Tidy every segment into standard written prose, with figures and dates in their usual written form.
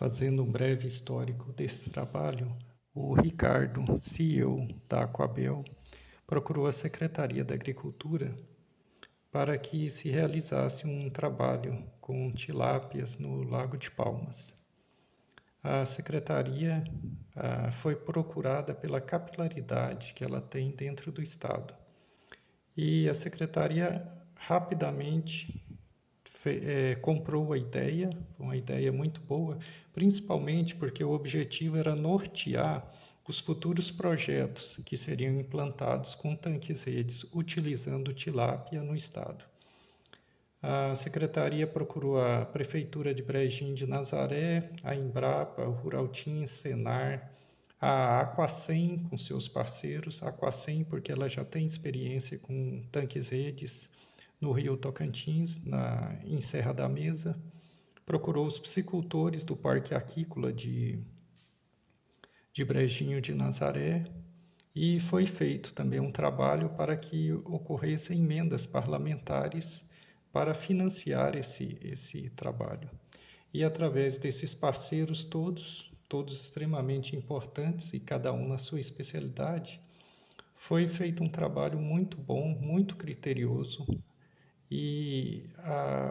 Fazendo um breve histórico desse trabalho, o Ricardo, CEO da Aquabel, procurou a Secretaria da Agricultura para que se realizasse um trabalho com tilápias no Lago de Palmas. A secretaria foi procurada pela capilaridade que ela tem dentro do estado. E a secretaria rapidamente comprou a ideia, uma ideia muito boa, principalmente porque o objetivo era nortear os futuros projetos que seriam implantados com tanques-redes utilizando tilápia no estado. A secretaria procurou a Prefeitura de Brejinho de Nazaré, a Embrapa, o Ruraltim, Senar, a Aquacem com seus parceiros, a Aquacem porque ela já tem experiência com tanques-redes no Rio Tocantins, em Serra da Mesa, procurou os psicultores do Parque Aquícola de Brejinho de Nazaré e foi feito também um trabalho para que ocorressem emendas parlamentares para financiar esse trabalho. E através desses parceiros todos extremamente importantes e cada um na sua especialidade, foi feito um trabalho muito bom, muito criterioso, e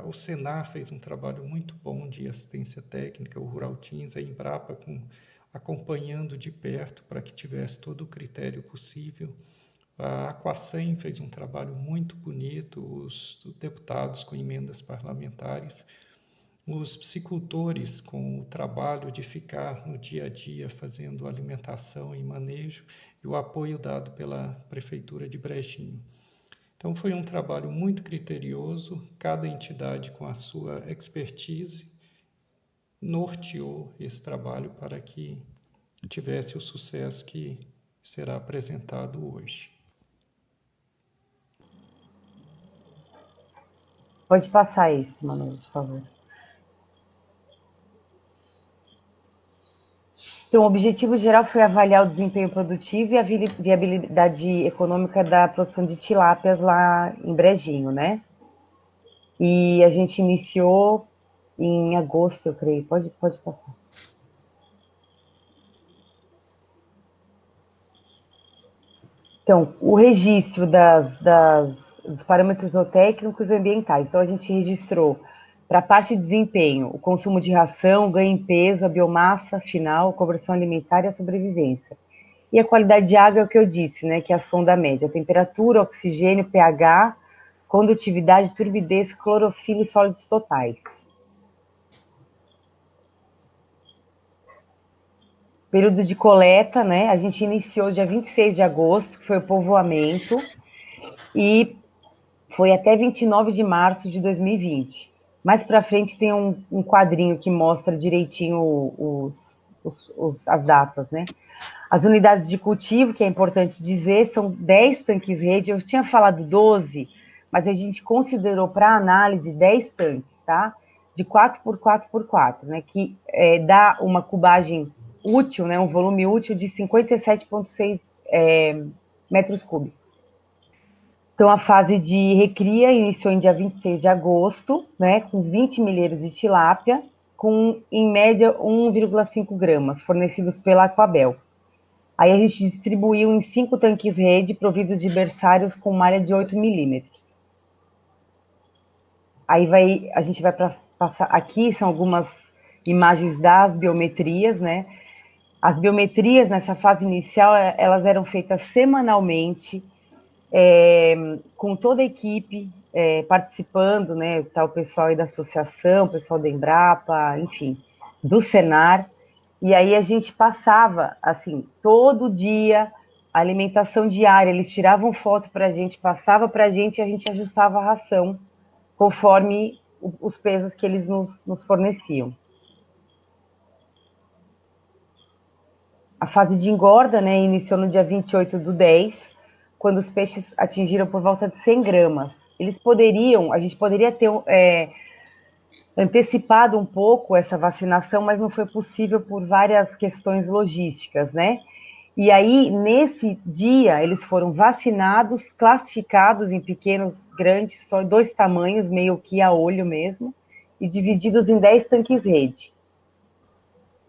o Senar fez um trabalho muito bom de assistência técnica, o Ruraltins, a Embrapa acompanhando de perto para que tivesse todo o critério possível. A Aquacem fez um trabalho muito bonito, os deputados com emendas parlamentares, os psicultores com o trabalho de ficar no dia a dia fazendo alimentação e manejo e o apoio dado pela Prefeitura de Brejinho. Então foi um trabalho muito criterioso, cada entidade com a sua expertise norteou esse trabalho para que tivesse o sucesso que será apresentado hoje. Pode passar esse, Manu, por favor. Então, o objetivo geral foi avaliar o desempenho produtivo e a viabilidade econômica da produção de tilápias lá em Brejinho, né? E a gente iniciou em agosto, eu creio. Pode passar. Então, o registro dos parâmetros zootécnicos e ambientais. Então, a gente registrou para a parte de desempenho, o consumo de ração, ganho em peso, a biomassa final, a conversão alimentar e a sobrevivência. E a qualidade de água é o que eu disse, né, que é a sonda média. A temperatura, oxigênio, pH, condutividade, turbidez, clorofila e sólidos totais. Período de coleta, né, a gente iniciou dia 26 de agosto, que foi o povoamento, e foi até 29 de março de 2020. Mais para frente tem um quadrinho que mostra direitinho as datas, né? As unidades de cultivo, que é importante dizer, são 10 tanques rede. Eu tinha falado 12, mas a gente considerou para análise 10 tanques, tá? De 4 por 4 por 4, né? Que dá uma cubagem útil, né? Um volume útil de 57,6 metros cúbicos. Então, a fase de recria iniciou em dia 26 de agosto, né, com 20 milheiros de tilápia, com, em média, 1,5 gramas, fornecidos pela Aquabel. Aí a gente distribuiu em 5 tanques rede, providos de berçários com malha de 8 milímetros. Aí a gente vai passar, aqui são algumas imagens das biometrias, né? As biometrias nessa fase inicial, elas eram feitas semanalmente, com toda a equipe participando, né? Tá o pessoal aí da associação, o pessoal da Embrapa, enfim, do Senar. E aí a gente passava, assim, todo dia, a alimentação diária, eles tiravam foto para a gente, passava para a gente e a gente ajustava a ração conforme os pesos que eles nos forneciam. A fase de engorda, né, iniciou no dia 28/10, quando os peixes atingiram por volta de 100 gramas. A gente poderia ter antecipado um pouco essa vacinação, mas não foi possível por várias questões logísticas, né? E aí, nesse dia, eles foram vacinados, classificados em pequenos, grandes, só 2 tamanhos, meio que a olho mesmo, e divididos em 10 tanques rede.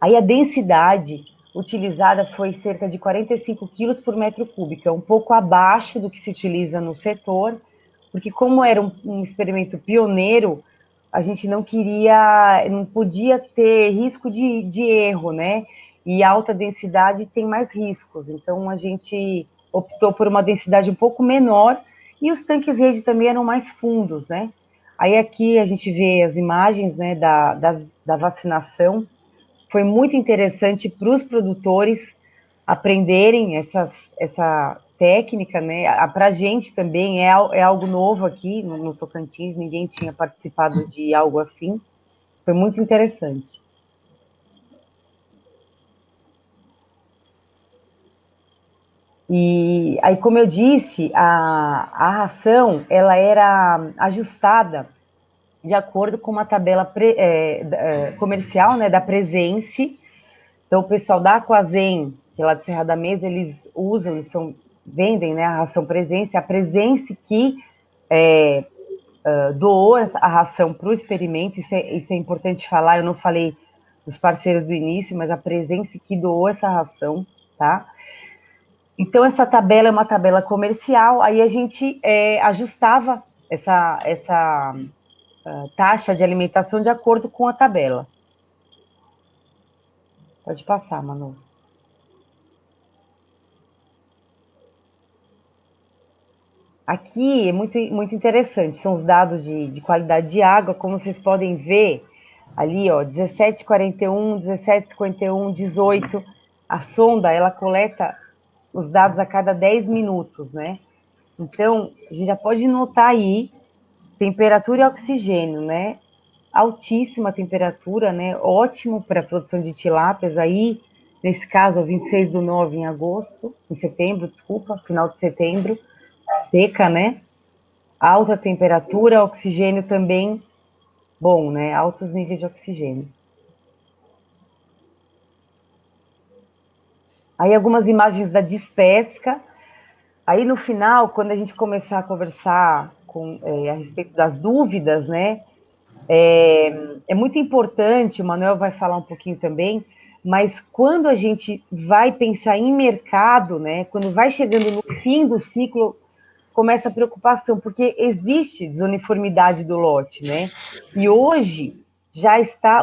Aí a densidade utilizada foi cerca de 45 quilos por metro cúbico, é um pouco abaixo do que se utiliza no setor, porque como era um experimento pioneiro, a gente não podia ter risco de erro, né? E alta densidade tem mais riscos, então a gente optou por uma densidade um pouco menor e os tanques rede também eram mais fundos, né? Aí aqui a gente vê as imagens, né, da vacinação. Foi muito interessante para os produtores aprenderem essa técnica, né? Para a gente também é algo novo aqui no Tocantins, ninguém tinha participado de algo assim. Foi muito interessante. E aí, como eu disse, a ração ela era ajustada de acordo com uma tabela comercial, né, da Presense. Então, o pessoal da Aquazen, que é lá de Serra da Mesa, eles usam, vendem, né, a ração Presense, a Presense que doou a ração para o experimento, isso é importante falar, eu não falei dos parceiros do início, mas a Presense que doou essa ração, tá? Então, essa tabela é uma tabela comercial, aí a gente ajustava essa taxa de alimentação de acordo com a tabela. Pode passar, Manu. Aqui é muito interessante, são os dados de qualidade de água, como vocês podem ver, ali, ó, 17,41, 17,51, 18, a sonda, ela coleta os dados a cada 10 minutos, né? Então, a gente já pode notar aí, temperatura e oxigênio, né? Altíssima temperatura, né? Ótimo para a produção de tilápias aí, nesse caso, 26/9 em setembro, desculpa, final de setembro, seca, né? Alta temperatura, oxigênio também bom, né? Altos níveis de oxigênio. Aí algumas imagens da despesca. Aí no final, quando a gente começar a conversar a respeito das dúvidas, né? É muito importante, o Manuel vai falar um pouquinho também, mas quando a gente vai pensar em mercado, né? Quando vai chegando no fim do ciclo, começa a preocupação, porque existe desuniformidade do lote, né? E hoje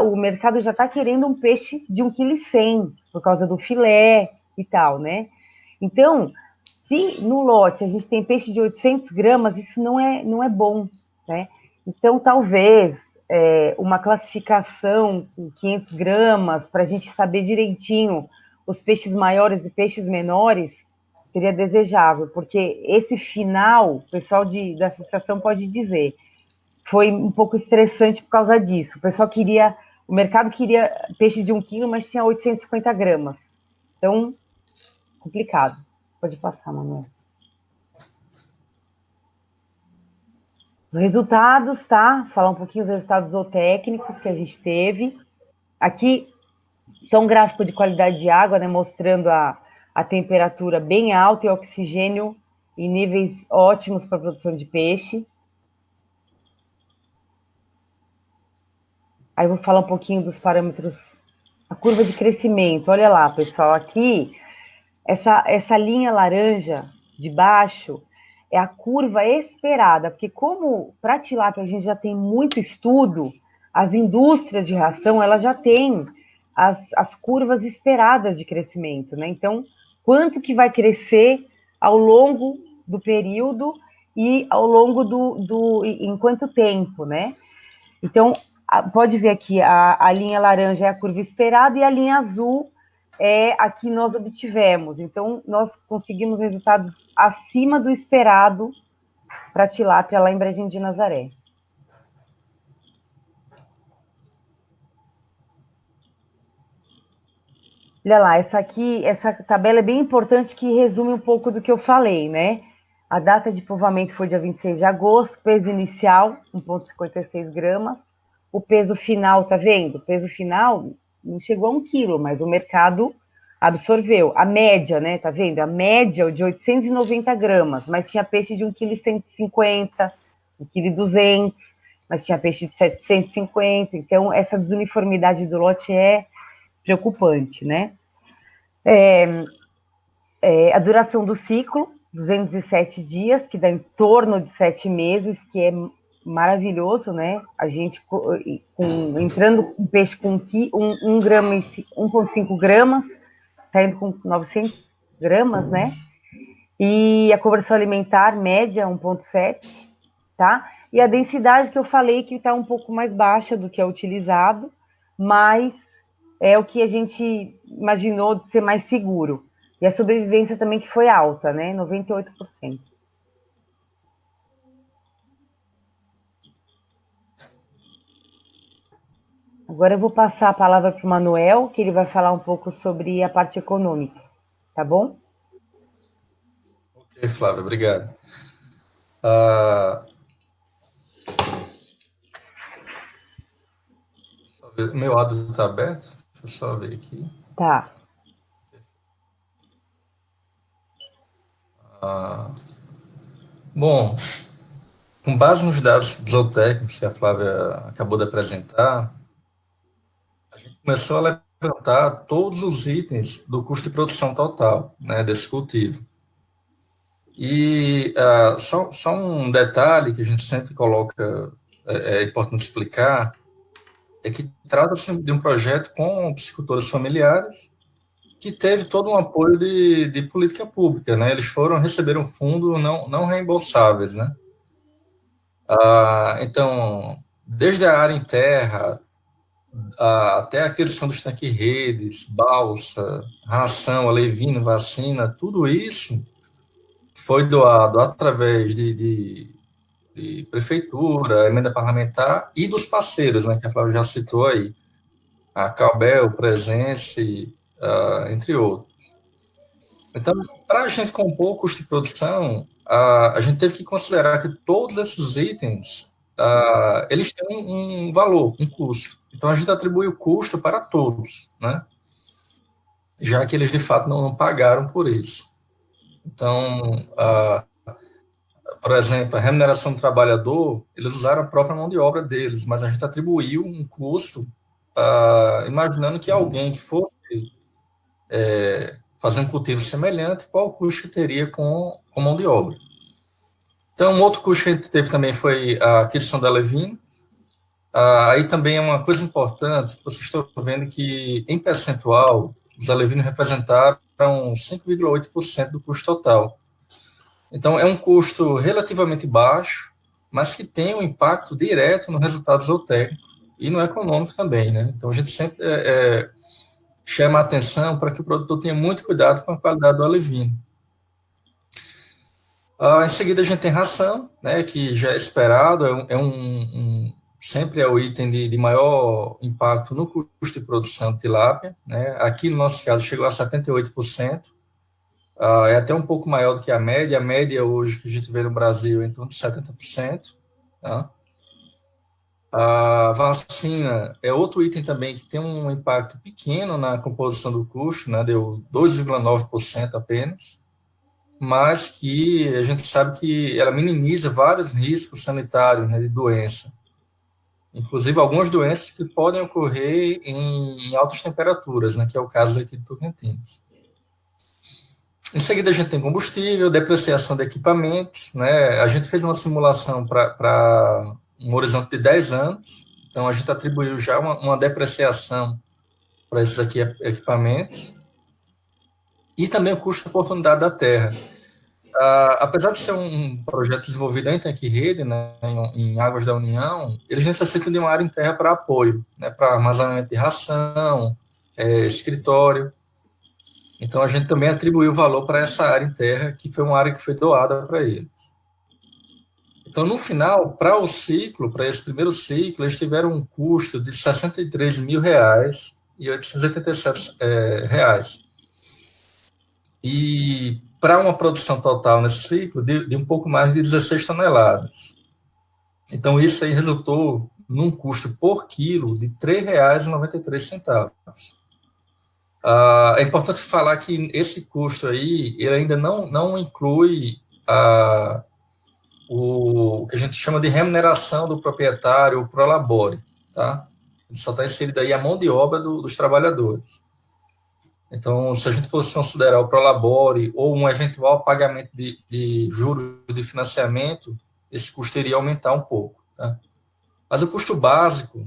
o mercado já está querendo um peixe de 1,1 kg, por causa do filé e tal, né? Então, se no lote a gente tem peixe de 800 gramas, isso não é bom, né? Então, talvez uma classificação com 500 gramas, para a gente saber direitinho os peixes maiores e peixes menores, seria desejável, porque esse final, o pessoal da associação pode dizer, foi um pouco estressante por causa disso. O mercado queria peixe de 1 kg, mas tinha 850 gramas. Então, complicado. Pode passar, Manuel. Os resultados, tá? Falar um pouquinho dos resultados zootécnicos que a gente teve. Aqui, só um gráfico de qualidade de água, né? Mostrando a temperatura bem alta e oxigênio em níveis ótimos para a produção de peixe. Aí eu vou falar um pouquinho dos parâmetros, a curva de crescimento. Olha lá, pessoal, aqui, essa linha laranja de baixo é a curva esperada, porque como para tilápia a gente já tem muito estudo, as indústrias de ração, elas já têm as curvas esperadas de crescimento, né? Então, quanto que vai crescer ao longo do período e ao longo em quanto tempo, né? Então, pode ver aqui, a linha laranja é a curva esperada e a linha azul é a que nós obtivemos. Então, nós conseguimos resultados acima do esperado para a tilápia lá em Brejinho de Nazaré. Olha lá, essa tabela é bem importante que resume um pouco do que eu falei, né? A data de povoamento foi dia 26 de agosto, peso inicial, 1,56 gramas. O peso final, tá vendo? O peso final não chegou a 1 quilo, mas o mercado absorveu. A média, né? Tá vendo? A média de 890 gramas, mas tinha peixe de 1,150 kg, 1,2 kg, mas tinha peixe de 750. Então, essa desuniformidade do lote é preocupante, né? A duração do ciclo, 207 dias, que dá em torno de 7 meses, que é maravilhoso, né? A gente entrando com peixe com 1,5 gramas, saindo com 900 gramas, né? E a conversão alimentar média 1,7, tá? E a densidade que eu falei que está um pouco mais baixa do que é utilizado, mas é o que a gente imaginou de ser mais seguro. E a sobrevivência também que foi alta, né? 98%. Agora eu vou passar a palavra para o Manuel, que ele vai falar um pouco sobre a parte econômica, tá bom? Ok, Flávia, obrigado. Meu áudio está aberto? Deixa eu só ver aqui. Tá. Bom, com base nos dados zootécnicos que a Flávia acabou de apresentar, a gente começou a levantar todos os itens do custo de produção total, né, desse cultivo. E só um detalhe que a gente sempre coloca, é importante explicar, é que trata-se de um projeto com psicultores familiares que teve todo um apoio de política pública, né? Eles receberam fundo não reembolsáveis, né? Então, desde a área em terra, até a aquisição dos tanques-redes, balsa, ração, alevino, vacina, tudo isso foi doado através de prefeitura, emenda parlamentar e dos parceiros, né, que a Flávia já citou aí, a Calbel, Presense, entre outros. Então, para a gente compor o custo de produção, a gente teve que considerar que todos esses itens, eles têm um valor, um custo. Então, a gente atribui o custo para todos, né? Já que eles, de fato, não pagaram por isso. Então, por exemplo, a remuneração do trabalhador, eles usaram a própria mão de obra deles, mas a gente atribuiu um custo, imaginando que alguém que fosse fazer um cultivo semelhante, qual o custo teria com mão de obra. Então, um outro custo que a gente teve também foi a aquisição da alevino. Aí também é uma coisa importante, vocês estão vendo que, em percentual, os alevinos representaram 5,8% do custo total. Então, é um custo relativamente baixo, mas que tem um impacto direto no resultado zootécnico e no econômico também, né? Então, a gente sempre chama a atenção para que o produtor tenha muito cuidado com a qualidade do alevino. Em seguida, a gente tem ração, né, que já é esperado, sempre é o item de maior impacto no custo de produção de tilápia, né? Aqui, no nosso caso, chegou a 78%, é até um pouco maior do que a média hoje que a gente vê no Brasil é em torno de 70%. Tá? A vacina é outro item também que tem um impacto pequeno na composição do custo, né? Deu 2,9% apenas, mas que a gente sabe que ela minimiza vários riscos sanitários, né, de doença. Inclusive algumas doenças que podem ocorrer em altas temperaturas, né, que é o caso aqui de Tocantins. Em seguida, a gente tem combustível, depreciação de equipamentos, né? A gente fez uma simulação para um horizonte de 10 anos, então a gente atribuiu já uma depreciação para esses aqui equipamentos, e também o custo de oportunidade da terra. Apesar de ser um projeto desenvolvido em tanque-rede, né, em águas da União, eles necessitam de uma área em terra para apoio, né, para armazenamento de ração, escritório. Então, a gente também atribuiu valor para essa área em terra, que foi uma área que foi doada para eles. Então, no final, para o ciclo, para esse primeiro ciclo, eles tiveram um custo de R$ 63.887 reais. E para uma produção total nesse ciclo de um pouco mais de 16 toneladas. Então, isso aí resultou num custo por quilo de R$ 3,93. É importante falar que esse custo aí, ele ainda não inclui o que a gente chama de remuneração do proprietário, o prolabore, tá? Ele só está inserido aí a mão de obra dos trabalhadores. Então, se a gente fosse considerar o Prolabore ou um eventual pagamento de juros de financiamento, esse custo iria aumentar um pouco. Tá? Mas o custo básico,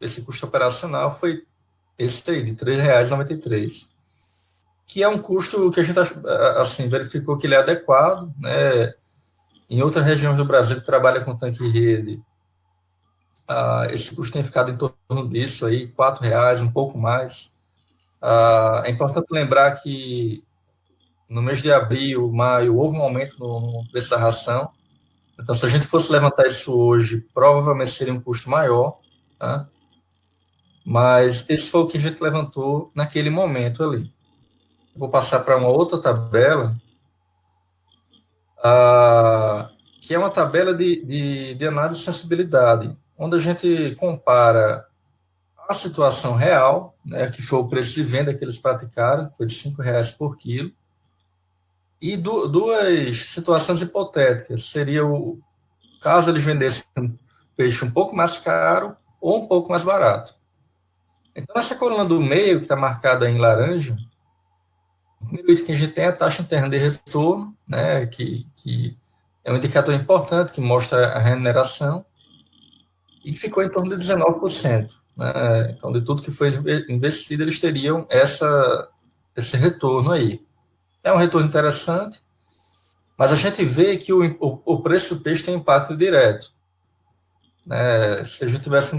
esse custo operacional, foi esse aí, de R$ 3,93, que é um custo que a gente assim, verificou que ele é adequado. Né? Em outras regiões do Brasil que trabalha com tanque e rede, esse custo tem ficado em torno disso, aí, R$ 4,00, um pouco mais. É importante lembrar que no mês de abril, maio, houve um aumento no preço da ração. Então, se a gente fosse levantar isso hoje, provavelmente seria um custo maior, tá? Mas esse foi o que a gente levantou naquele momento ali. Vou passar para uma outra tabela, que é uma tabela de análise de sensibilidade, onde a gente compara a situação real, né, que foi o preço de venda que eles praticaram, que foi de R$ 5,00 por quilo, e duas situações hipotéticas. Seria caso eles vendessem peixe um pouco mais caro ou um pouco mais barato. Então, essa coluna do meio, que está marcada em laranja, permite que a gente tenha a taxa interna de retorno, né, que é um indicador importante, que mostra a remuneração, e ficou em torno de 19%. Né? Então, de tudo que foi investido, eles teriam esse retorno aí. É um retorno interessante, mas a gente vê que o preço do peixe tem impacto direto. Né? Se a gente tivesse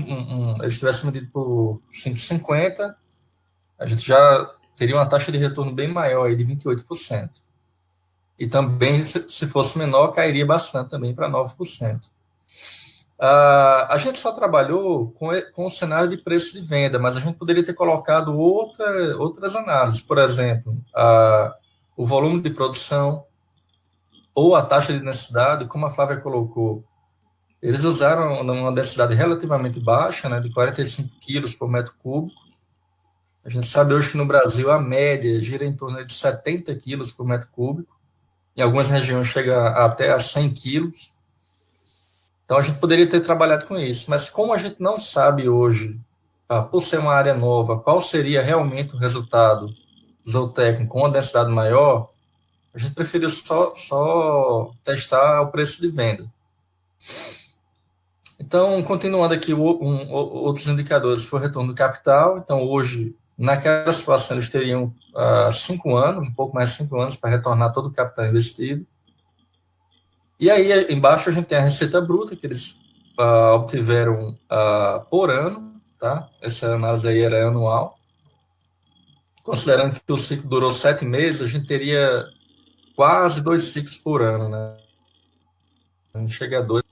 eles tivessem medido por 5,50, a gente já teria uma taxa de retorno bem maior, aí de 28%. E também, se fosse menor, cairia bastante também para 9%. A gente só trabalhou com o cenário de preço de venda, mas a gente poderia ter colocado outras análises, por exemplo, o volume de produção ou a taxa de densidade, como a Flávia colocou. Eles usaram uma densidade relativamente baixa, né, de 45 quilos por metro cúbico. A gente sabe hoje que no Brasil a média gira em torno de 70 quilos por metro cúbico. Em algumas regiões chega até a 100 quilos. Então, a gente poderia ter trabalhado com isso, mas como a gente não sabe hoje, por ser uma área nova, qual seria realmente o resultado zootécnico com uma densidade maior, a gente preferiu só testar o preço de venda. Então, continuando aqui, outros indicadores foi o retorno do capital. Então, hoje, naquela situação, eles teriam 5 anos, um pouco mais de 5 anos, para retornar todo o capital investido. E aí, embaixo, a gente tem a receita bruta, que eles obtiveram por ano, tá? Essa análise aí era anual. Considerando que o ciclo durou 7 meses, a gente teria quase 2 ciclos por ano, né? A gente chega a 2.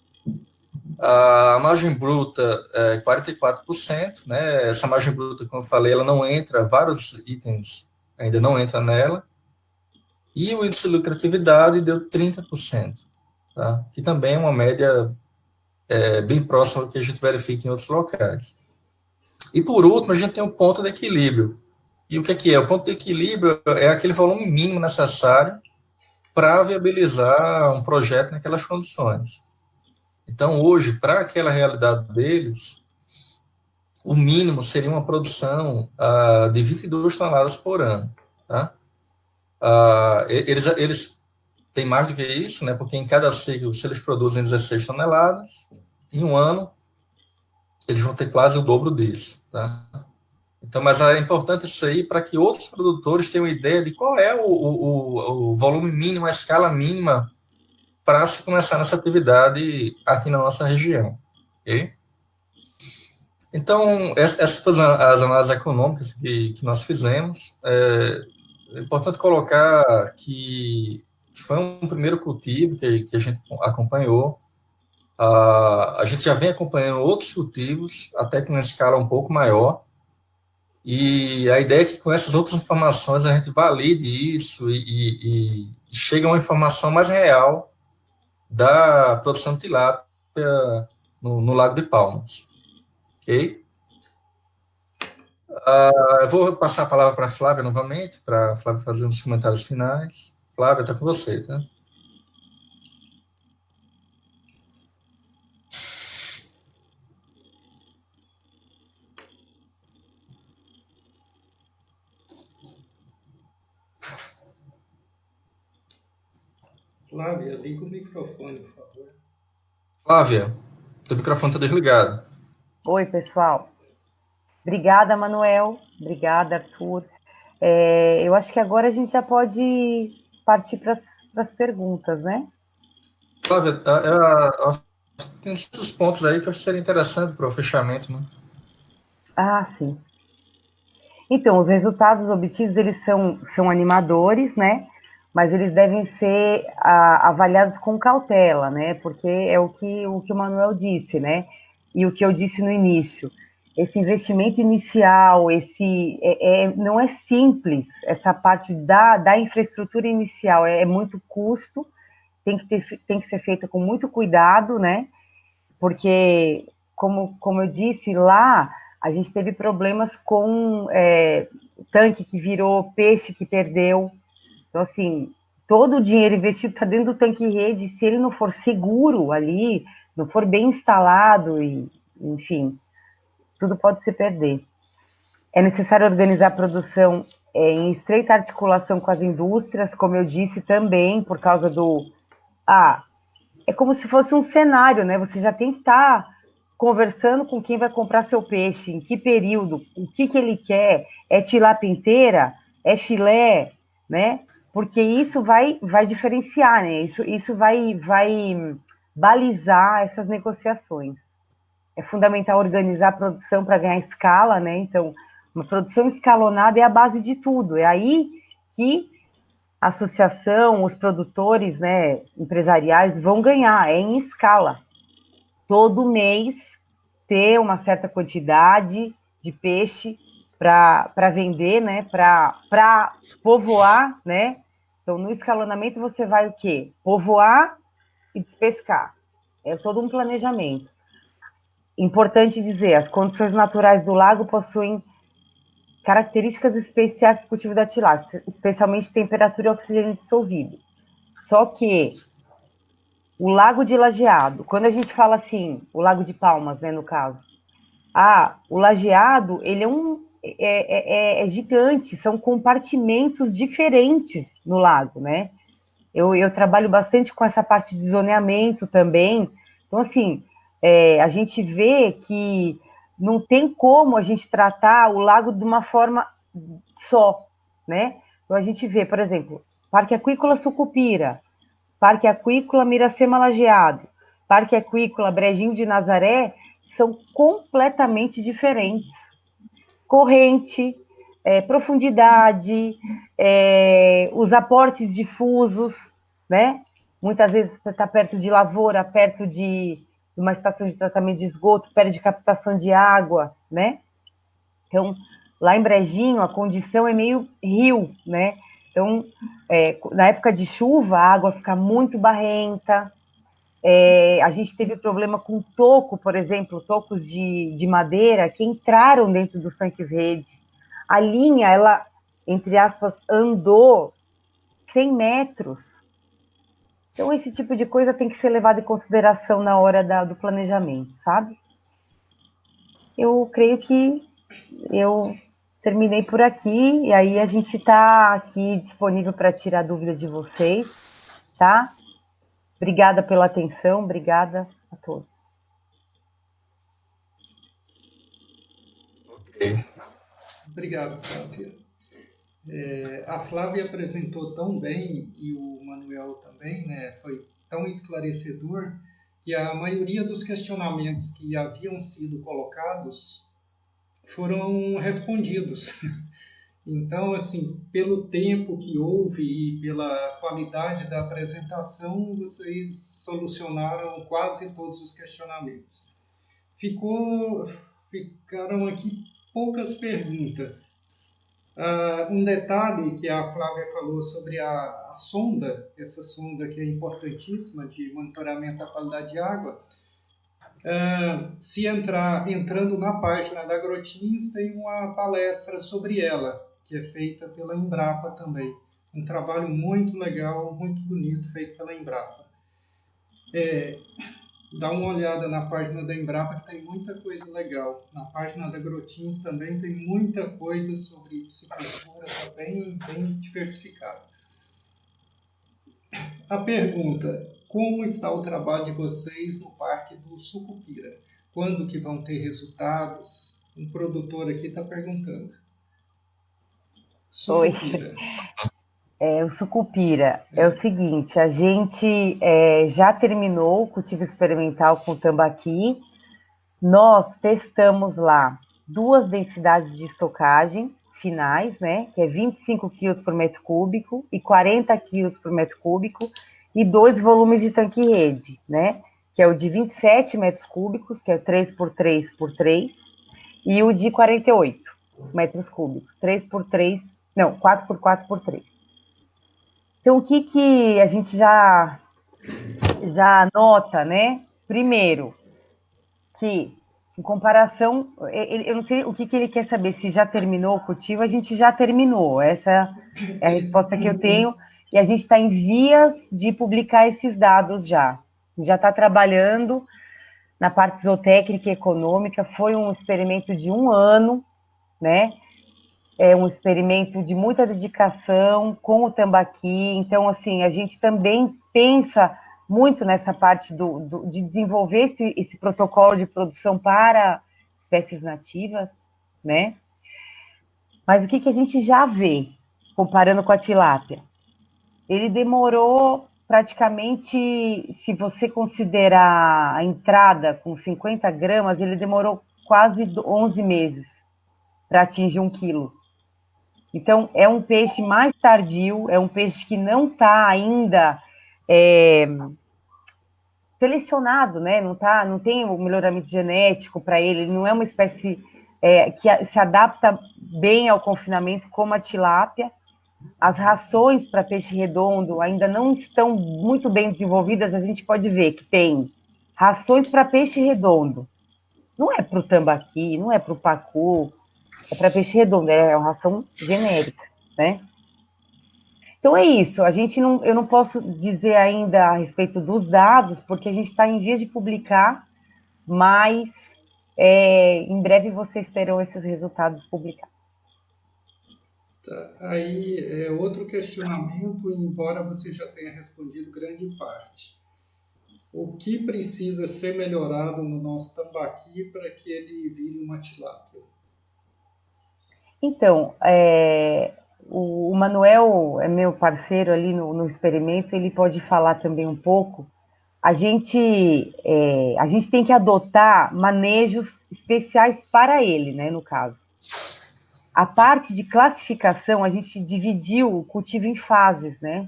A margem bruta é 44%, né? Essa margem bruta, como eu falei, ela não entra, vários itens ainda não entra nela. E o índice de lucratividade deu 30%, tá? Que também é uma média bem próxima ao que a gente verifica em outros locais. E por último, a gente tem um ponto de equilíbrio. E o que é? O ponto de equilíbrio é aquele volume mínimo necessário para viabilizar um projeto naquelas condições. Então, hoje, para aquela realidade deles, o mínimo seria uma produção de 22 toneladas por ano. Tá? Eles têm mais do que isso, né? Porque em cada ciclo, se eles produzem 16 toneladas, em um ano, eles vão ter quase o dobro disso. Tá? Então, mas é importante isso aí para que outros produtores tenham ideia de qual é o volume mínimo, a escala mínima para se começar nessa atividade aqui na nossa região. Okay? Então, essas foram as análises econômicas que nós fizemos. É importante colocar que foi um primeiro cultivo que a gente acompanhou. A gente já vem acompanhando outros cultivos, até com uma escala um pouco maior, e a ideia é que com essas outras informações a gente valide isso e chegue a uma informação mais real da produção de tilápia no Lago de Palmas. Ok? Eu vou passar a palavra para a Flávia novamente, para a Flávia fazer uns comentários finais. Flávia, está com você, tá? Flávia, liga o microfone, por favor. Flávia, teu microfone está desligado. Oi, pessoal. Obrigada, Manuel. Obrigada, Arthur. Eu acho que agora a gente já pode partir para as perguntas, né? Flávia, tem esses pontos aí que eu acho que seria interessante para o fechamento, né? Ah, sim. Então, os resultados obtidos, eles são animadores, né? Mas eles devem ser avaliados com cautela, né? Porque é o que o Manuel disse, né? E o que eu disse no início. Esse investimento inicial, não é simples, essa parte da infraestrutura inicial, é muito custo, tem que ser feita com muito cuidado, né? Porque, como eu disse, lá a gente teve problemas com tanque que virou, peixe que perdeu. Então, assim, todo o dinheiro investido está dentro do tanque-rede, se ele não for seguro ali, não for bem instalado, e, enfim, tudo pode se perder. É necessário organizar a produção em estreita articulação com as indústrias, como eu disse também, por causa do. Ah, é como se fosse um cenário, né? Você já tem que estar conversando com quem vai comprar seu peixe, em que período, o que ele quer, é tilápia inteira, é filé, né? Porque isso vai diferenciar, né? Isso vai balizar essas negociações. É fundamental organizar a produção para ganhar escala, né? Então, uma produção escalonada é a base de tudo. É aí que a associação, os produtores, né, empresariais vão ganhar, é em escala. Todo mês ter uma certa quantidade de peixe para vender, né, para povoar, né? Então, no escalonamento você vai o quê? Povoar e despescar. É todo um planejamento. Importante dizer, as condições naturais do lago possuem características especiais para o cultivo da tilápia, especialmente temperatura e oxigênio dissolvido. Só que o Lago de Lajeado, quando a gente fala assim, o Lago de Palmas, né, no caso, o Lajeado, ele é gigante, são compartimentos diferentes no lago, né? Eu trabalho bastante com essa parte de zoneamento também. Então, assim, a gente vê que não tem como a gente tratar o lago de uma forma só, né? Então, a gente vê, por exemplo, Parque Aquícola Sucupira, Parque Aquícola Miracema Lajeado, Parque Aquícola Brejinho de Nazaré, são completamente diferentes. Corrente, profundidade, os aportes difusos, né? Muitas vezes você está perto de lavoura, perto de uma estação de tratamento de esgoto, perto de captação de água, né? Então, lá em Brejinho, a condição é meio rio, né? Então, na época de chuva, a água fica muito barrenta. A gente teve problema com toco, por exemplo, tocos de madeira que entraram dentro dos tanques rede. A linha, ela, entre aspas, andou 100 metros. Então, esse tipo de coisa tem que ser levado em consideração na hora do planejamento, sabe? Eu creio que eu terminei por aqui, e aí a gente está aqui disponível para tirar dúvida de vocês, tá? Obrigada pela atenção, obrigada a todos. Ok. Obrigado, Flávia. A Flávia apresentou tão bem, e o Manuel também, né, foi tão esclarecedor, que a maioria dos questionamentos que haviam sido colocados foram respondidos. Então, assim, pelo tempo que houve e pela qualidade da apresentação, vocês solucionaram quase todos os questionamentos. Ficaram aqui poucas perguntas. Um detalhe que a Flávia falou sobre a sonda, essa sonda que é importantíssima de monitoramento da qualidade de água. Se entrando na página da Agrotins, tem uma palestra sobre ela, que é feita pela Embrapa também. Um trabalho muito legal, muito bonito, feito pela Embrapa. Dá uma olhada na página da Embrapa, que tem muita coisa legal. Na página da Agrotins também tem muita coisa sobre piscicultura, está bem diversificado. A pergunta: como está o trabalho de vocês no Parque do Sucupira? Quando que vão ter resultados? Um produtor aqui está perguntando. Oi. Sucupira. O sucupira é o seguinte, a gente já terminou o cultivo experimental com o tambaqui. Nós testamos lá 2 densidades de estocagem finais, né? Que é 25 quilos por metro cúbico e 40 quilos por metro cúbico, e 2 volumes de tanque-rede, né? Que é o de 27 metros cúbicos, que é 3 por 3 por 3, e o de 48 metros cúbicos, 3 por 3, não, 4 por 4 por 3. Então, o que a gente já nota, né? Primeiro, que em comparação, eu não sei o que ele quer saber, se já terminou o cultivo. A gente já terminou, essa é a resposta que eu tenho, e a gente está em vias de publicar esses dados já. Já está trabalhando na parte zootécnica e econômica, foi um experimento de 1 ano, né? É um experimento de muita dedicação com o tambaqui. Então, assim, a gente também pensa muito nessa parte de desenvolver esse protocolo de produção para espécies nativas, né? Mas o que a gente já vê, comparando com a tilápia? Ele demorou praticamente, se você considerar a entrada com 50 gramas, ele demorou quase 11 meses para atingir 1 quilo. Então, é um peixe mais tardio, é um peixe que não está ainda selecionado, né? Não tem o melhoramento genético para ele não é uma espécie que se adapta bem ao confinamento, como a tilápia. As rações para peixe redondo ainda não estão muito bem desenvolvidas. A gente pode ver que tem rações para peixe redondo. Não é para o tambaqui, não é para o pacu, é para peixe redondo, é uma ração genérica, né? Então é isso, eu não posso dizer ainda a respeito dos dados, porque a gente está em vias de publicar, mas em breve vocês terão esses resultados publicados. Tá. Aí é outro questionamento, embora você já tenha respondido grande parte. O que precisa ser melhorado no nosso tambaqui para que ele vire uma tilápia? Então, o Manuel é meu parceiro ali no experimento, ele pode falar também um pouco. A gente tem que adotar manejos especiais para ele, né, no caso. A parte de classificação, a gente dividiu o cultivo em fases, né?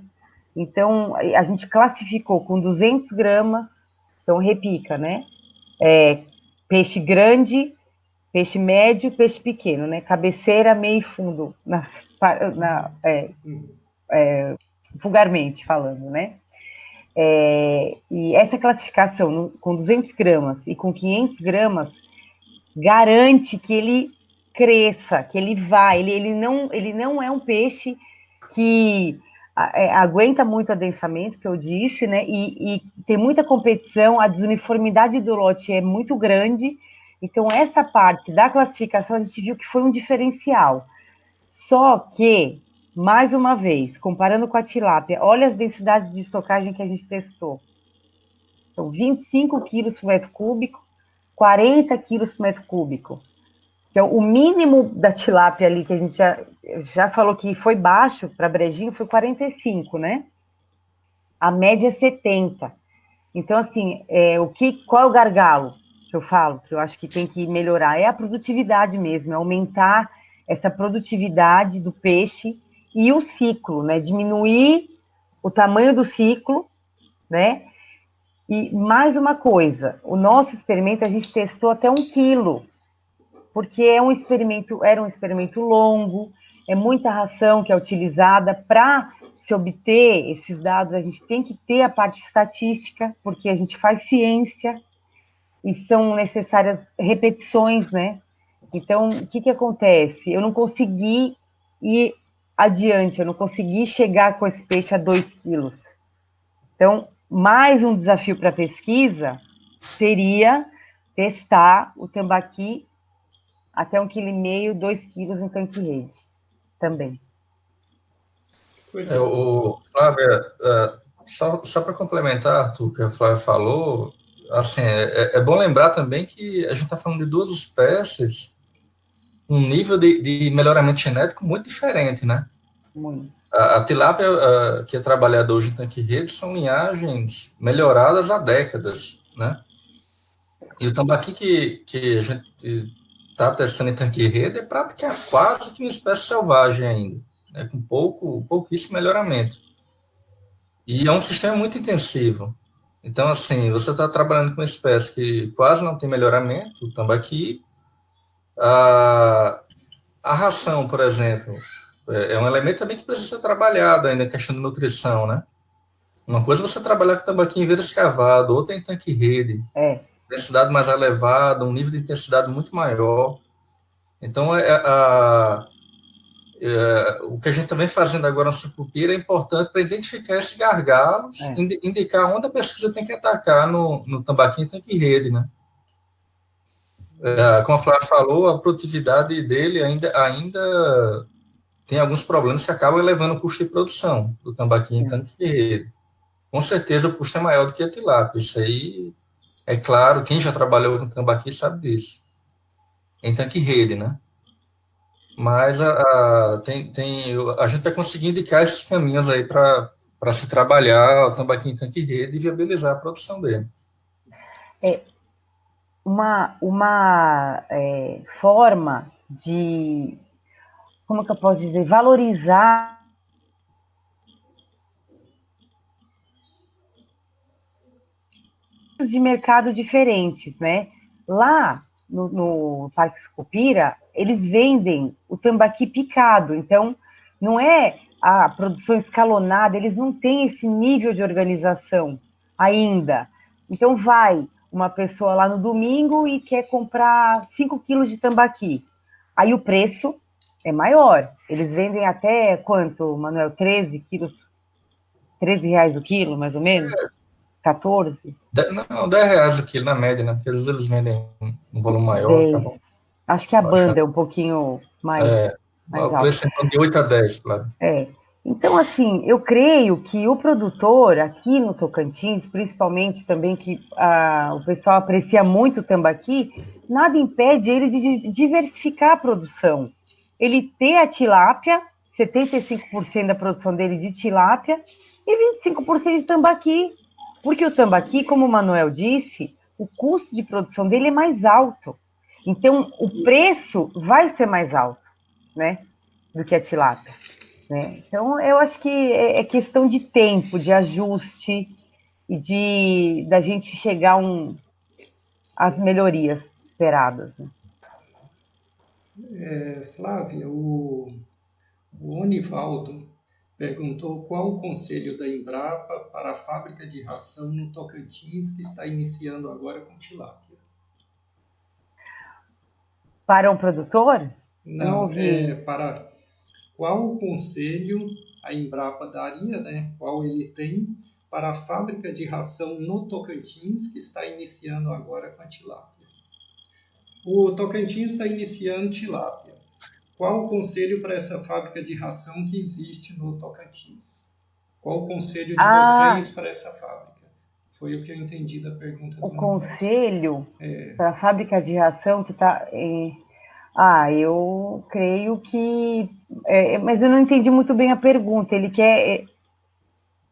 Então, a gente classificou com 200 gramas, então repica, né? Peixe grande, peixe médio, peixe pequeno, né? Cabeceira, meio e fundo, vulgarmente falando, né? E essa classificação com 200 gramas e com 500 gramas garante que ele cresça, que ele vá. Ele não é um peixe que aguenta muito adensamento, que eu disse, né? E tem muita competição, a desuniformidade do lote é muito grande. Então, essa parte da classificação a gente viu que foi um diferencial. Só que, mais uma vez, comparando com a tilápia, olha as densidades de estocagem que a gente testou. Então, 25 quilos por metro cúbico, 40 quilos por metro cúbico. Então, o mínimo da tilápia ali, que a gente já falou que foi baixo para brejinho, foi 45, né? A média é 70. Então, assim, qual é o gargalo que eu falo, que eu acho que tem que melhorar? É a produtividade mesmo, é aumentar essa produtividade do peixe e o ciclo, né? Diminuir o tamanho do ciclo, né? E mais uma coisa, o nosso experimento a gente testou até 1 quilo, porque era um experimento longo, é muita ração que é utilizada para se obter esses dados. A gente tem que ter a parte estatística, porque a gente faz ciência e são necessárias repetições, né? Então, o que acontece? Eu não consegui ir adiante, eu não consegui chegar com esse peixe a 2 quilos. Então, mais um desafio para a pesquisa seria testar o tambaqui até 1,5 kg, 2 quilos em tanque-rede também. Flávia, Só para complementar, Arthur, o que a Flávia falou, assim, é bom lembrar também que a gente está falando de duas espécies, um nível de melhoramento genético muito diferente, né? Muito. A tilápia que é trabalhada hoje em tanque-rede são linhagens melhoradas há décadas, né? E o tambaqui que a gente está testando em tanque-rede é praticamente quase que uma espécie selvagem ainda, né? Com pouquíssimo melhoramento. E é um sistema muito intensivo. Então, assim, você está trabalhando com uma espécie que quase não tem melhoramento, o tambaqui. A ração, por exemplo, é um elemento também que precisa ser trabalhado ainda, a questão de nutrição, né? Uma coisa é você trabalhar com tambaqui em vira escavado, outra em tanque-rede, É, densidade mais elevada, um nível de intensidade muito maior. Então, o que a gente está vem fazendo agora na sucupira é importante para identificar esses gargalos, é. indicar onde a pesquisa tem que atacar no tambaqui em tanque-rede, né? Como a Flávia falou, a produtividade dele ainda tem alguns problemas que acabam elevando o custo de produção do tambaqui em tanque-rede. Com certeza o custo é maior do que a tilápia. Isso aí é claro, quem já trabalhou com tambaqui sabe disso. Em tanque-rede, né? Mas a gente vai conseguir indicar esses caminhos aí para se trabalhar o tambaqui em tanque-rede e viabilizar a produção dele. Uma forma de, como que eu posso dizer, valorizar de mercado diferentes, né? Lá no Parque Sucupira, eles vendem o tambaqui picado, então não é a produção escalonada, eles não têm esse nível de organização ainda. Então vai uma pessoa lá no domingo e quer comprar 5 quilos de tambaqui. Aí o preço é maior. Eles vendem até quanto, Manuel? 13 quilos, R$ 13 o quilo, mais ou menos? 14? Não, R$ 10 o quilo na média, né? Porque às vezes eles vendem um volume maior, 10. acabam Acho que a baixando. banda é um pouquinho mais O alta. preço é então de 8 a 10, claro. É. Então, assim, eu creio que o produtor aqui no Tocantins, principalmente também que o pessoal aprecia muito o tambaqui, nada impede ele de diversificar a produção. Ele ter a tilápia, 75% da produção dele de tilápia e 25% de tambaqui. Porque o tambaqui, como o Manuel disse, o custo de produção dele é mais alto. Então, o preço vai ser mais alto, né, do que a tilápia. Né? Então, eu acho que é questão de tempo, de ajuste e da gente chegar às melhorias esperadas. Né? Flávia, o Onivaldo perguntou qual o conselho da Embrapa para a fábrica de ração no Tocantins que está iniciando agora com tilápia. Para um produtor, eu não Não, ouvi. para qual o conselho a Embrapa daria, né? Qual ele tem para a fábrica de ração no Tocantins que está iniciando agora com a tilápia. O Tocantins está iniciando tilápia. Qual o conselho para essa fábrica de ração que existe no Tocantins? Qual o conselho de vocês para essa fábrica? Foi o que eu entendi da pergunta do O Anivaldo. conselho para a fábrica de ração que está. Eu creio que. Mas eu não entendi muito bem a pergunta. Ele quer.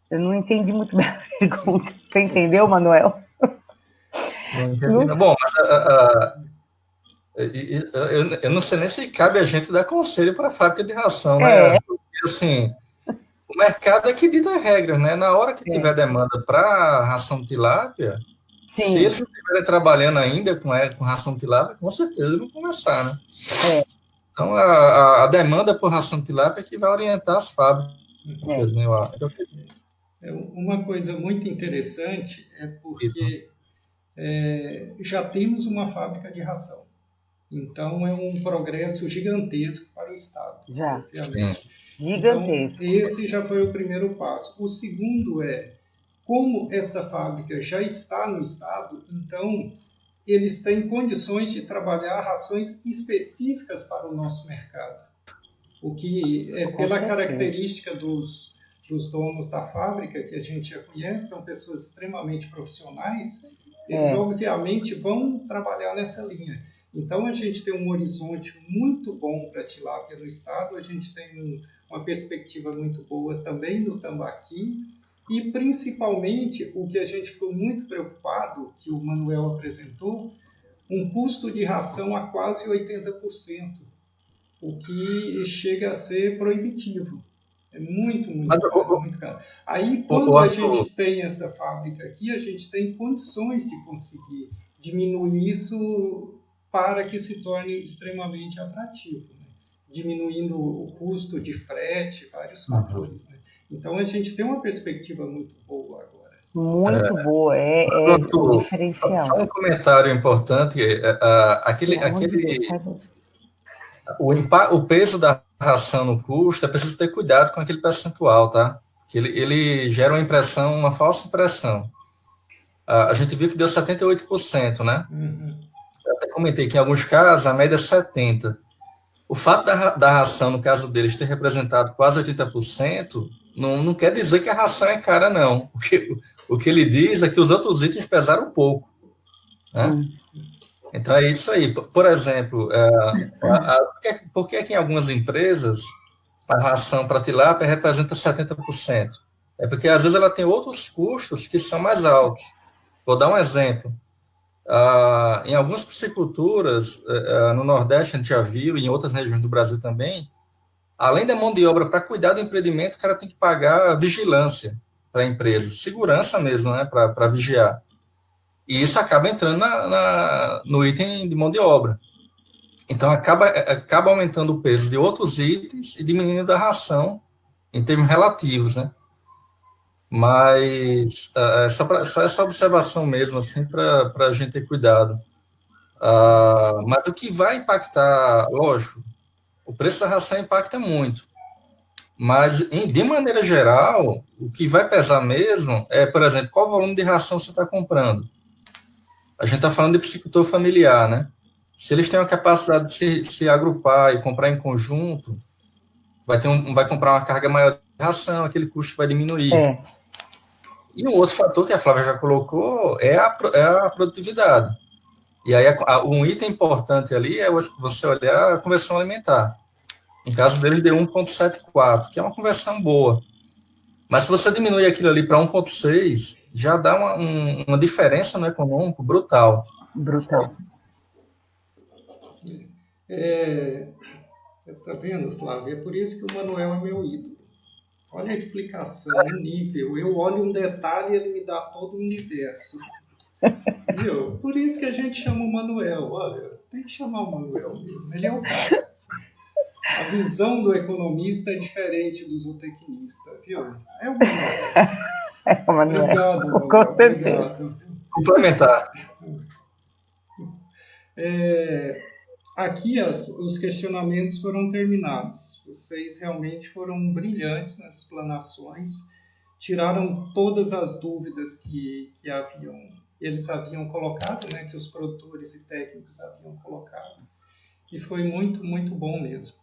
Eu não entendi muito bem a pergunta. Você entendeu, Manuel? Não entendi. Não. Bom, mas eu não sei nem se cabe a gente dar conselho para a fábrica de ração, É, né? Porque, assim, o mercado é que dita as regras, né? Na hora que tiver demanda para ração de tilápia, se sim. eles não estiverem trabalhando ainda com ração de tilápia, com certeza eles vão começar, né? É, Então, a demanda por ração de tilápia é que vai orientar as é. fábricas, né? Eu acho. Uma coisa muito interessante é porque já temos uma fábrica de ração. Então, é um progresso gigantesco para o Estado, Já. Sim. obviamente. Então, Gigantesco. esse já foi o primeiro passo. O segundo como essa fábrica já está no Estado, então eles têm condições de trabalhar rações específicas para o nosso mercado. O que, pela característica os donos da fábrica, que a gente já conhece, são pessoas extremamente profissionais, eles obviamente vão trabalhar nessa linha. Então, a gente tem um horizonte muito bom para a tilápia no estado, a gente tem uma perspectiva muito boa também no tambaqui, e principalmente o que a gente ficou muito preocupado, que o Manuel apresentou, um custo de ração a quase 80%, o que chega a ser proibitivo. É muito caro, muito caro. Aí, quando a gente tem essa fábrica aqui, a gente tem condições de conseguir diminuir isso para que se torne extremamente atrativo, né? Diminuindo o custo de frete, vários fatores, né? Então, a gente tem uma perspectiva muito boa agora. Muito boa, é um diferencial. Só um comentário importante, o peso da ração no custo, é preciso ter cuidado com aquele percentual, tá? Que ele gera uma falsa impressão. A gente viu que deu 78%, né? Eu até comentei que em alguns casos a média é 70%. O fato da ração, no caso deles, ter representado quase 80%, não quer dizer que a ração é cara, não. O que ele diz é que os outros itens pesaram pouco, né? Então é isso aí. Por exemplo, por que em algumas empresas a ração para tilápia representa 70%? É porque às vezes ela tem outros custos que são mais altos. Vou dar um exemplo. Em algumas pisciculturas, no Nordeste a gente já viu, e em outras regiões do Brasil também, além da mão de obra para cuidar do empreendimento, o cara tem que pagar vigilância para a empresa, segurança mesmo, né, para vigiar. E isso acaba entrando no item de mão de obra. Então, acaba aumentando o peso de outros itens e diminuindo a ração em termos relativos, né? Mas só essa observação mesmo, assim, para a gente ter cuidado. Mas o que vai impactar, lógico, o preço da ração impacta muito. Mas, de maneira geral, o que vai pesar mesmo é, por exemplo, qual volume de ração você está comprando. A gente está falando de piscicultor familiar, né? Se eles têm a capacidade de se agrupar e comprar em conjunto, vai comprar uma carga maior de ração, aquele custo vai diminuir. E um outro fator que a Flávia já colocou é a produtividade. E aí, um item importante ali é você olhar a conversão alimentar. No caso deles, deu 1,74, que é uma conversão boa. Mas se você diminui aquilo ali para 1,6, já dá uma diferença no econômico brutal. Brutal. Tá vendo, Flávio? É por isso que o Manuel é meu ídolo. Olha a explicação, o nível. Eu olho um detalhe e ele me dá todo o universo. Viu? Por isso que a gente chama o Manuel. Olha, tem que chamar o Manuel mesmo. Ele é o cara. A visão do economista é diferente do zootecnista, viu? É o Manuel. Obrigado, Manuel. Obrigado. Complementar. Aqui os questionamentos foram terminados. Vocês realmente foram brilhantes nas explanações, tiraram todas as dúvidas que eles haviam colocado, né, que os produtores e técnicos haviam colocado, e foi muito, muito bom mesmo.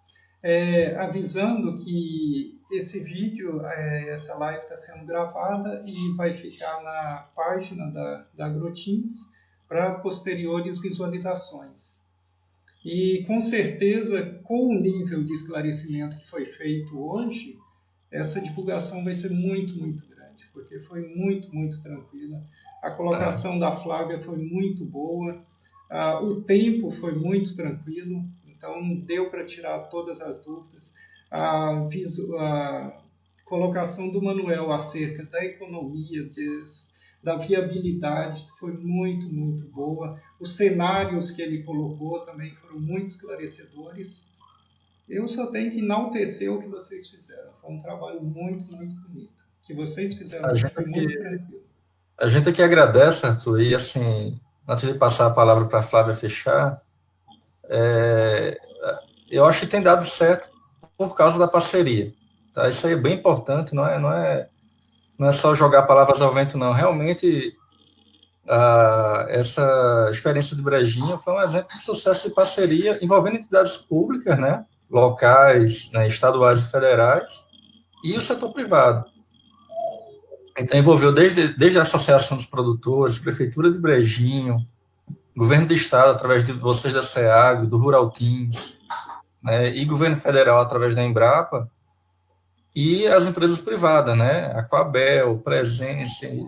Avisando que esse vídeo, essa live está sendo gravada e vai ficar na página da AgroTeams para posteriores visualizações. E, com certeza, com o nível de esclarecimento que foi feito hoje, essa divulgação vai ser muito, muito grande, porque foi muito, muito tranquila. A colocação da Flávia foi muito boa, o tempo foi muito tranquilo, então deu para tirar todas as dúvidas. A colocação do Manuel acerca da economia, da viabilidade foi muito, muito boa. Os cenários que ele colocou também foram muito esclarecedores. Eu só tenho que enaltecer o que vocês fizeram. Foi um trabalho muito, muito bonito. O que vocês fizeram foi muito tranquilo. A gente aqui agradece, Arthur, e assim, antes de passar a palavra para a Flávia fechar, eu acho que tem dado certo por causa da parceria. Tá? Isso aí é bem importante, não é só jogar palavras ao vento, não. Realmente, essa experiência de Brejinha foi um exemplo de sucesso de parceria envolvendo entidades públicas, né, locais, né, estaduais e federais, e o setor privado. Então, envolveu desde a Associação dos Produtores, Prefeitura de Brejinho, Governo do Estado, através de vocês da SEAG, do Rural Teams, né, e Governo Federal, através da Embrapa, e as empresas privadas, né, a Coabel, Presense,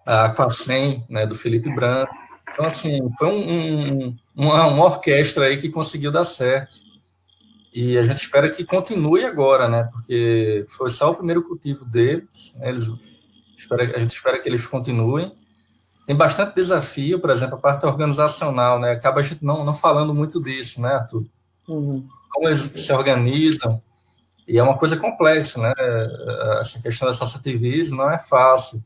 a Aquacem, né, do Felipe Branco. Então, assim, foi uma orquestra aí que conseguiu dar certo. E a gente espera que continue agora, né, porque foi só o primeiro cultivo deles, né, a gente espera que eles continuem. Tem bastante desafio, por exemplo, a parte organizacional, né, acaba a gente não falando muito disso, né, Arthur? Uhum. Como eles se organizam, e é uma coisa complexa, né, essa questão do associativismo não é fácil.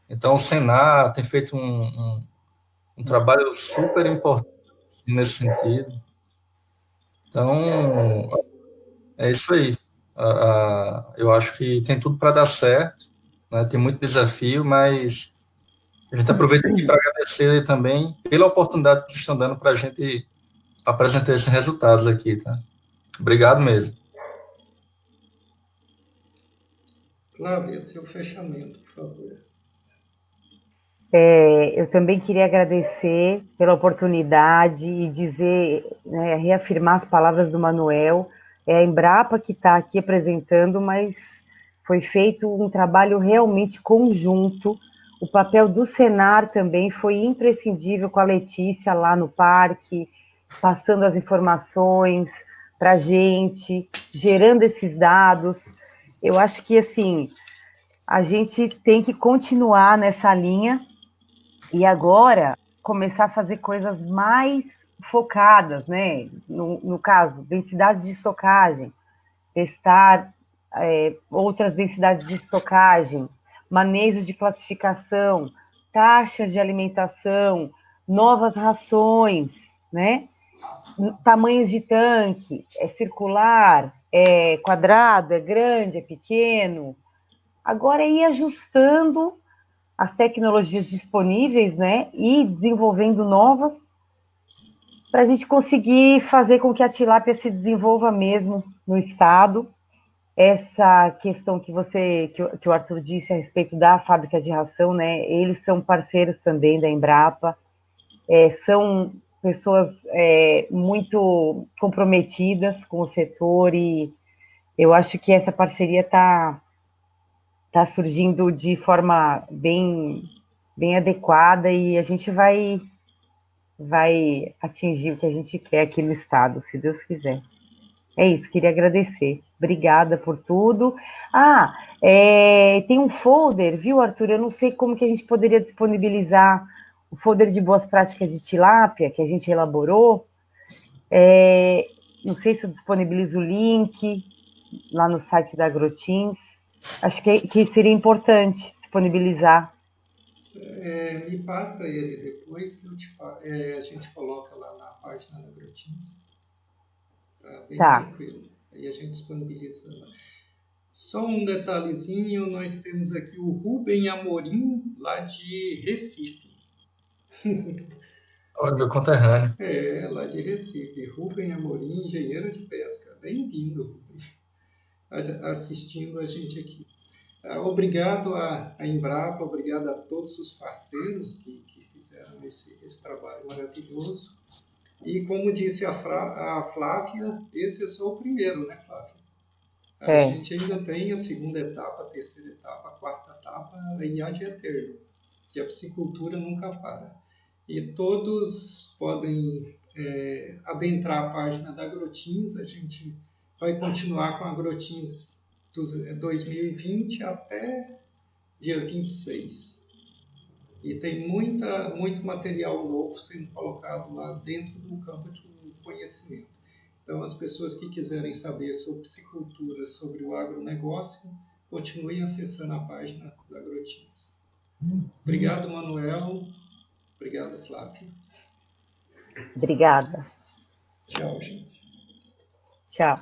Então, o Senar tem feito um trabalho super importante nesse sentido. Então, é isso aí. Eu acho que tem tudo para dar certo, né? Tem muito desafio, mas a gente aproveita aqui para agradecer também pela oportunidade que vocês estão dando para a gente apresentar esses resultados aqui, tá? Obrigado mesmo. Flávia, seu fechamento, por favor. Eu também queria agradecer pela oportunidade e dizer, né, reafirmar as palavras do Manuel. É a Embrapa que está aqui apresentando, mas foi feito um trabalho realmente conjunto. O papel do Senar também foi imprescindível com a Letícia lá no parque, passando as informações para a gente, gerando esses dados. Eu acho que, assim, a gente tem que continuar nessa linha e agora começar a fazer coisas mais focadas, né? No caso, densidades de estocagem, testar outras densidades de estocagem, manejos de classificação, taxas de alimentação, novas rações, né? Tamanhos de tanque, é circular, é quadrado, é grande, é pequeno. Agora é ir ajustando as tecnologias disponíveis, né, e desenvolvendo novas para a gente conseguir fazer com que a tilápia se desenvolva mesmo no estado. Essa questão que o Arthur disse a respeito da fábrica de ração, né, eles são parceiros também da Embrapa, são pessoas muito comprometidas com o setor e eu acho que essa parceria tá surgindo de forma bem adequada e a gente vai atingir o que a gente quer aqui no estado, se Deus quiser. É isso, queria agradecer. Obrigada por tudo. Tem um folder, viu, Arthur? Eu não sei como que a gente poderia disponibilizar o folder de boas práticas de tilápia que a gente elaborou. Não sei se eu disponibilizo o link lá no site da Agrotins. Acho que seria importante disponibilizar. Me passa ele depois que a gente coloca lá na página da Grotins. Tá bem Tá. tranquilo. Aí a gente disponibiliza lá. Só um detalhezinho, nós temos aqui o Rubem Amorim, lá de Recife. Olha, meu conterrâneo. Lá de Recife. Rubem Amorim, engenheiro de pesca. Bem-vindo, Rubem, assistindo a gente aqui. Obrigado à Embrapa, obrigado a todos os parceiros que fizeram esse trabalho maravilhoso. E como disse a Flávia, esse é só o primeiro, né, Flávia? A gente ainda tem a segunda etapa, a terceira etapa, a quarta etapa e ad eterno, que a piscicultura nunca para. E todos podem adentrar a página da Agrotins, a gente vai continuar com a Agrotins 2020 até dia 26. E tem muito material novo sendo colocado lá dentro do campo de conhecimento. Então, as pessoas que quiserem saber sobre piscicultura, sobre o agronegócio, continuem acessando a página da Agrotins. Obrigado, Manuel. Obrigado, Flávio. Obrigada. Tchau, gente. Tchau.